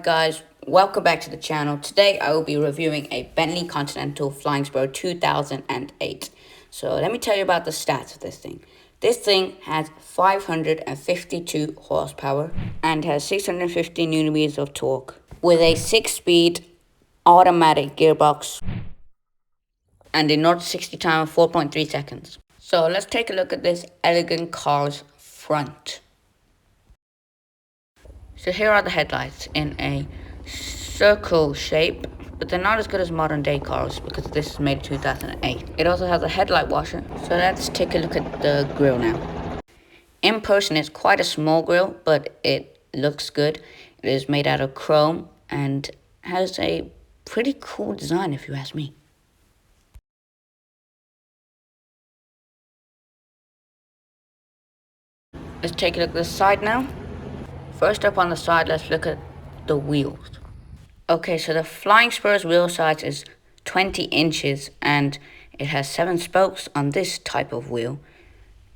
guys, welcome back to the channel. Today I will be reviewing a Bentley Continental Flying Spur 2008. So let me tell you about the stats of this thing. This thing has 552 horsepower and has 650 newton meters of torque with a 6-speed automatic gearbox and a 0 to 60 time of 4.3 seconds. So let's take a look at this elegant car's front. So here are the headlights in a circle shape, but they're not as good as modern day cars because this is made in 2008. It also has a headlight washer. So let's take a look at the grille now. In person it's quite a small grille, but it looks good. It is made out of chrome and has a pretty cool design if you ask me. Let's take a look at the side now. First up on the side, let's look at the wheels. Okay, so the Flying Spur's wheel size is 20 inches and it has 7 spokes on this type of wheel.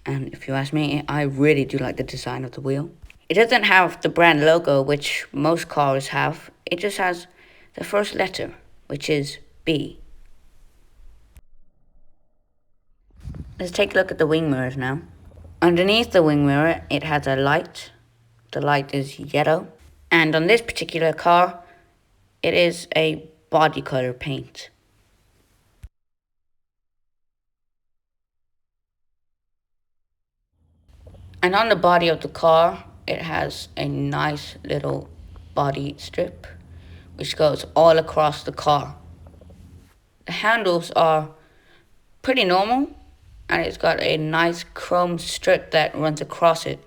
And if you ask me, I really do like the design of the wheel. It doesn't have the brand logo, which most cars have. It just has the first letter, which is B. Let's take a look at the wing mirrors now. Underneath the wing mirror, it has a light. The light is yellow. And on this particular car, it is a body color paint. And on the body of the car, it has a nice little body strip, which goes all across the car. The handles are pretty normal, and it's got a nice chrome strip that runs across it.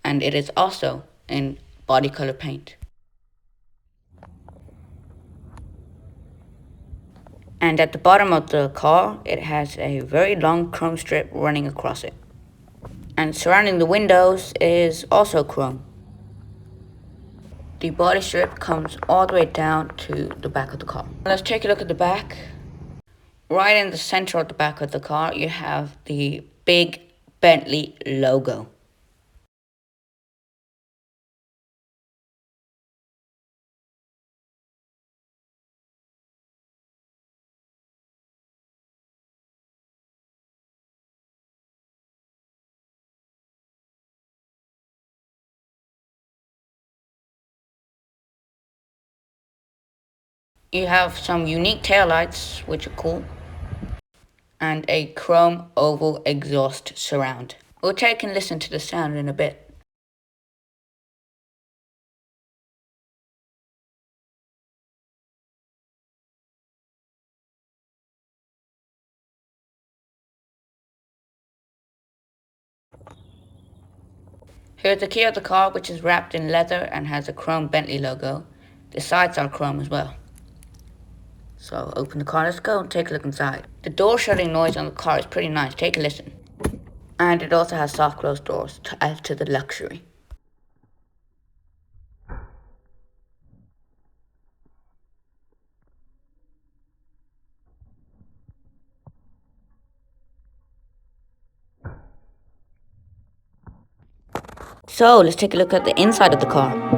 And it is also in body color paint. And at the bottom of the car, it has a very long chrome strip running across it. And surrounding the windows is also chrome. The body strip comes all the way down to the back of the car. Let's take a look at the back. Right in the center of the back of the car, you have the big Bentley logo. You have some unique taillights, which are cool, and a chrome oval exhaust surround. We'll take and listen to the sound in a bit. Here's the key of the car, which is wrapped in leather and has a chrome Bentley logo. The sides are chrome as well. So open the car, let's go and take a look inside. The door shutting noise on the car is pretty nice, take a listen. And it also has soft closed doors to add to the luxury. So let's take a look at the inside of the car.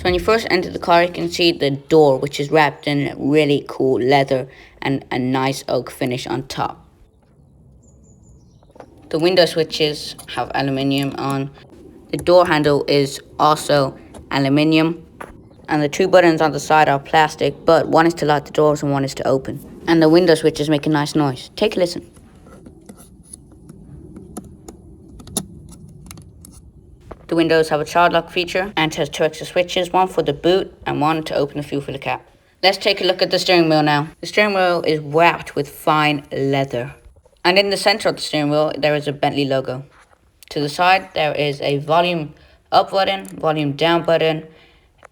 when you first enter the car, you can see the door, which is wrapped in really cool leather and a nice oak finish on top. The window switches have aluminium on. The door handle is also aluminium. And the two buttons on the side are plastic, but one is to lock the doors and one is to open. And the window switches make a nice noise. Take a listen. The windows have a child lock feature and has two extra switches, one for the boot and one to open the fuel filler cap. Let's take a look at the steering wheel now. The steering wheel is wrapped with fine leather. And in the center of the steering wheel, there is a Bentley logo. To the side, there is a volume up button, volume down button,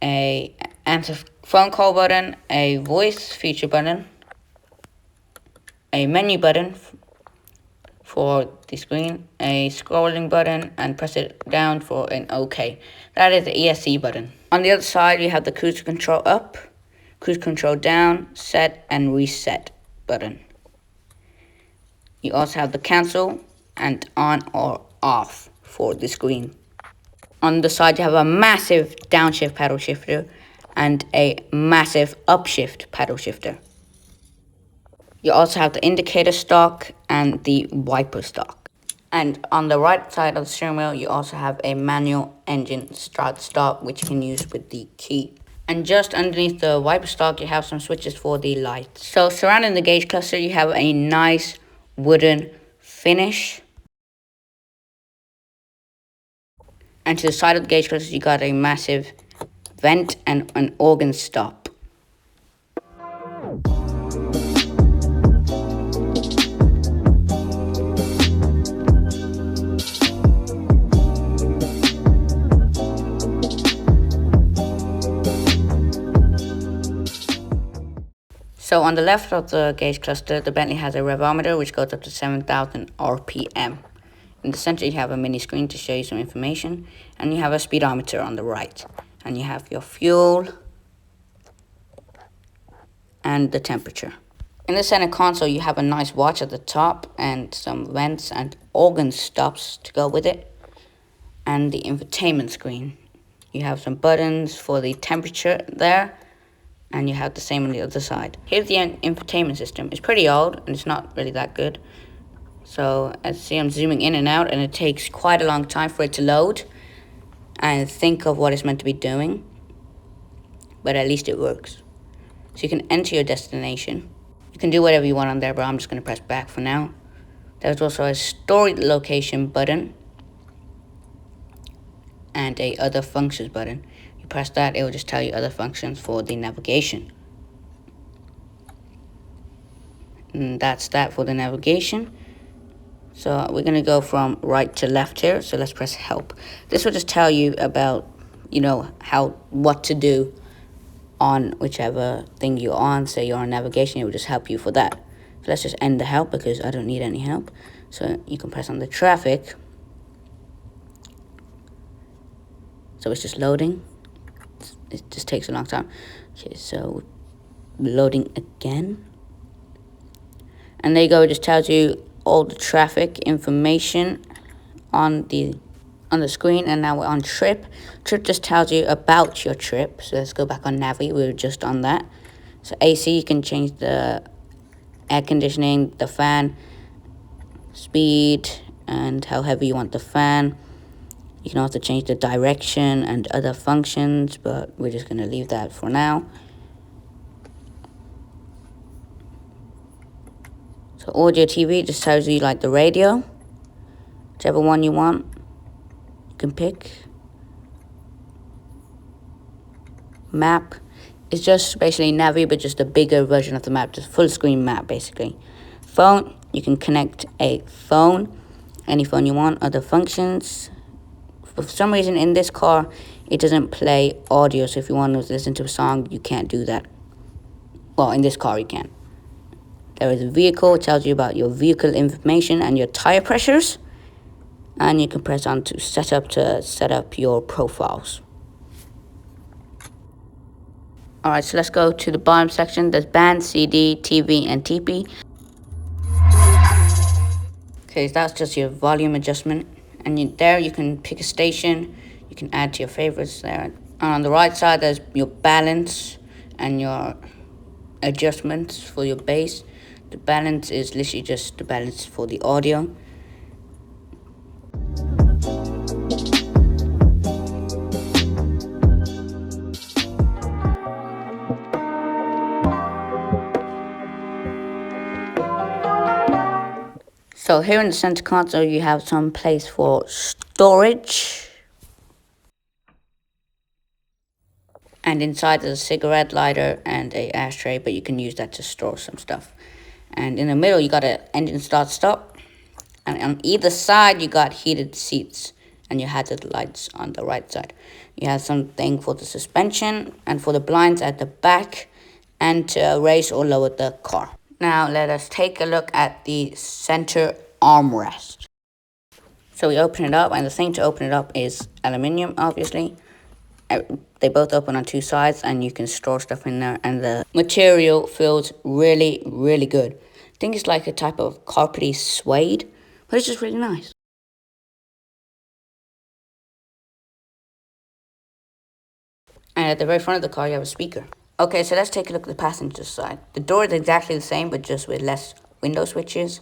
a answer phone call button, a voice feature button, a menu button for the screen, a scrolling button, and press it down for an OK. That is the ESC button. On the other side, you have the cruise control up, cruise control down, set and reset button. You also have the cancel and on or off for the screen. On the side, you have a massive downshift paddle shifter and a massive upshift paddle shifter. You also have the indicator stalk and the wiper stalk. And on the right side of the steering wheel, you also have a manual engine start-stop, which you can use with the key. And just underneath the wiper stalk, you have some switches for the lights. So surrounding the gauge cluster, you have a nice wooden finish. And to the side of the gauge cluster, you got a massive vent and an organ stop. So on the left of the gauge cluster, the Bentley has a revometer, which goes up to 7,000 RPM. In the center, you have a mini screen to show you some information, and you have a speedometer on the right. And you have your fuel and the temperature. In the center console, you have a nice watch at the top and some vents and organ stops to go with it. And the infotainment screen. You have some buttons for the temperature there, and you have the same on the other side. Here's the infotainment system. It's pretty old, and it's not really that good. So, as you see, I'm zooming in and out, and it takes quite a long time for it to load and think of what it's meant to be doing. But at least it works. So you can enter your destination. You can do whatever you want on there, but I'm just going to press back for now. There's also a stored location button and a other functions button. You press that, it will just tell you other functions for the navigation. And that's that for the navigation. So we're going to go from right to left here. So let's press help. This will just tell you about, what to do on whichever thing you're on. Say you're on navigation, it will just help you for that. So let's just end the help because I don't need any help. So you can press on the traffic. So it's just loading. It just takes a long time. Okay, so loading again. And there you go, it just tells you all the traffic information on the screen. And now we're on trip. Trip just tells you about your trip. So let's go back on Navi. We were just on that. So AC, you can change the air conditioning, the fan, speed, and how heavy you want the fan. You can also change the direction and other functions, but we're just going to leave that for now. So audio TV just tells you like the radio, whichever one you want, you can pick. Map is just basically Navi, but just a bigger version of the map, just full screen map basically. Phone, you can connect a phone, any phone you want. Other functions. For some reason in this car, it doesn't play audio, so if you want to listen to a song, you can't do that. Well, in this car, you can. There is a vehicle, it tells you about your vehicle information and your tire pressures. And you can press on to set up your profiles. Alright, so let's go to the bottom section. There's band, CD, TV, and TP. Okay, so that's just your volume adjustment. And there you can pick a station. You can add to your favorites there And on the right side, there's your balance and your adjustments for your bass. The balance is literally just the balance for the audio. So here in the center console, you have some place for storage. And inside there's a cigarette lighter and a ashtray, but you can use that to store some stuff. And in the middle, you got an engine start stop. And on either side, you got heated seats and your hazard lights on the right side. You have something for the suspension and for the blinds at the back and to raise or lower the car. Now let us take a look at the center armrest. So we open it up, and the thing to open it up is aluminium, obviously. They both open on two sides, and you can store stuff in there, and the material feels really, really good. I think it's like a type of carpety suede, but it's just really nice. And at the very front of the car, you have a speaker. Okay, so let's take a look at the passenger side. The door is exactly the same, but just with less window switches.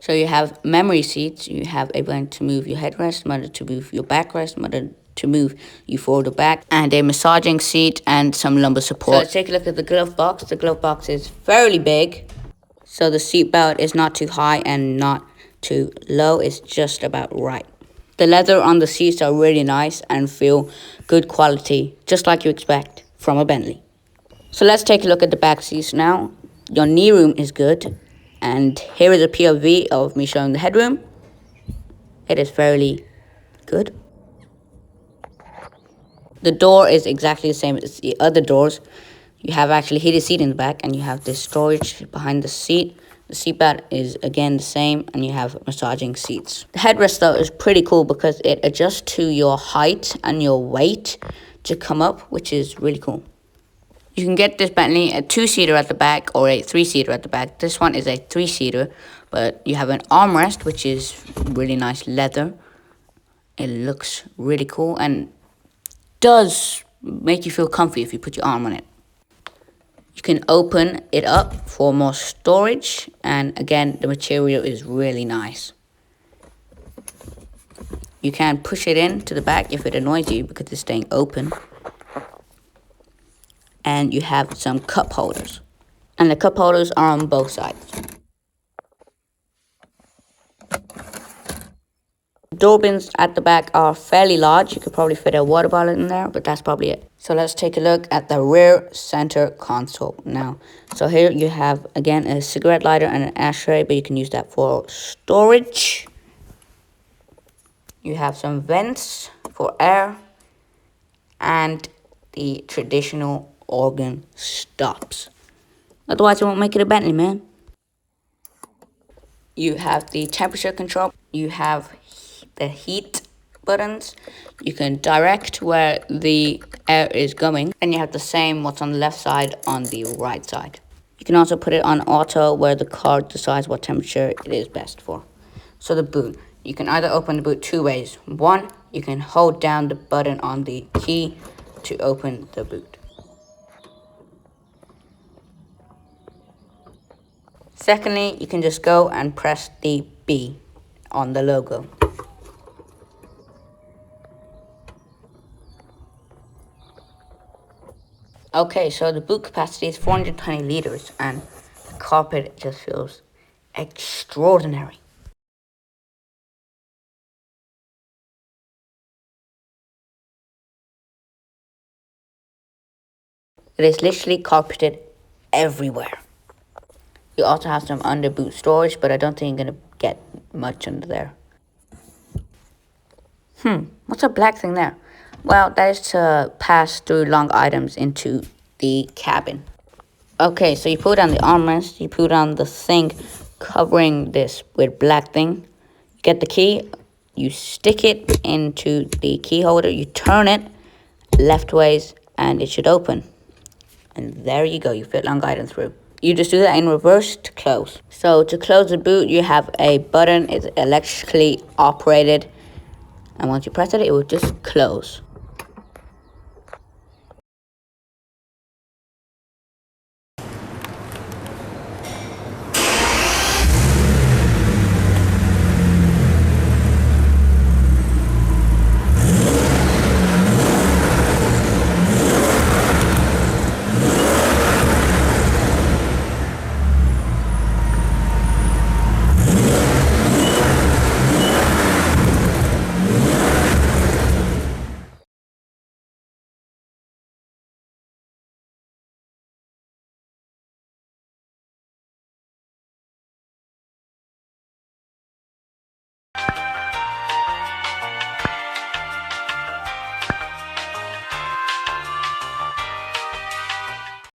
So you have memory seats. You have a button to move your headrest, button to move your backrest, button to move you forward or back, and a massaging seat and some lumbar support. So let's take a look at the glove box. The glove box is fairly big, so the seat belt is not too high and not too low. It's just about right. The leather on the seats are really nice and feel good quality, just like you expect from a Bentley. So let's take a look at the back seats now. Your knee room is good, and here is a POV of me showing the headroom. It is fairly good. The door is exactly the same as the other doors. You have actually heated seat in the back, and you have this storage behind the seat. The seat belt is again the same, and you have massaging seats. The headrest though is pretty cool because it adjusts to your height and your weight to come up, which is really cool. You can get this Bentley a 2-seater at the back or a 3-seater at the back. This one is a 3-seater, but you have an armrest, which is really nice leather. It looks really cool and does make you feel comfy if you put your arm on it. You can open it up for more storage, and again, the material is really nice. You can push it in to the back if it annoys you because it's staying open. And you have some cup holders. And the cup holders are on both sides. Door bins at the back are fairly large. You could probably fit a water bottle in there, but that's probably it. So let's take a look at the rear center console now. So here you have, again, a cigarette lighter and an ashtray, but you can use that for storage. You have some vents for air and the traditional organ stops. Otherwise, it won't make it a Bentley, man. You have the temperature control. You have the heat buttons. You can direct where the air is going, and you have the same what's on the left side on the right side. You can also put it on auto where the car decides what temperature it is best for. So the boot, you can either open the boot two ways. One, you can hold down the button on the key to open the boot. Secondly, you can just go and press the B on the logo. Okay, so the boot capacity is 420 liters, and the carpet just feels extraordinary. It is literally carpeted everywhere. You also have some under boot storage, but I don't think you're going to get much under there. What's a black thing there? Well, that is to pass through long items into the cabin. Okay, so you put on the armrest, you put on the thing covering this with black thing. You get the key, you stick it into the key holder, you turn it left ways, and it should open. And there you go, you fit long items through. You just do that in reverse to close. So to close the boot, you have a button. It's electrically operated. And once you press it, it will just close.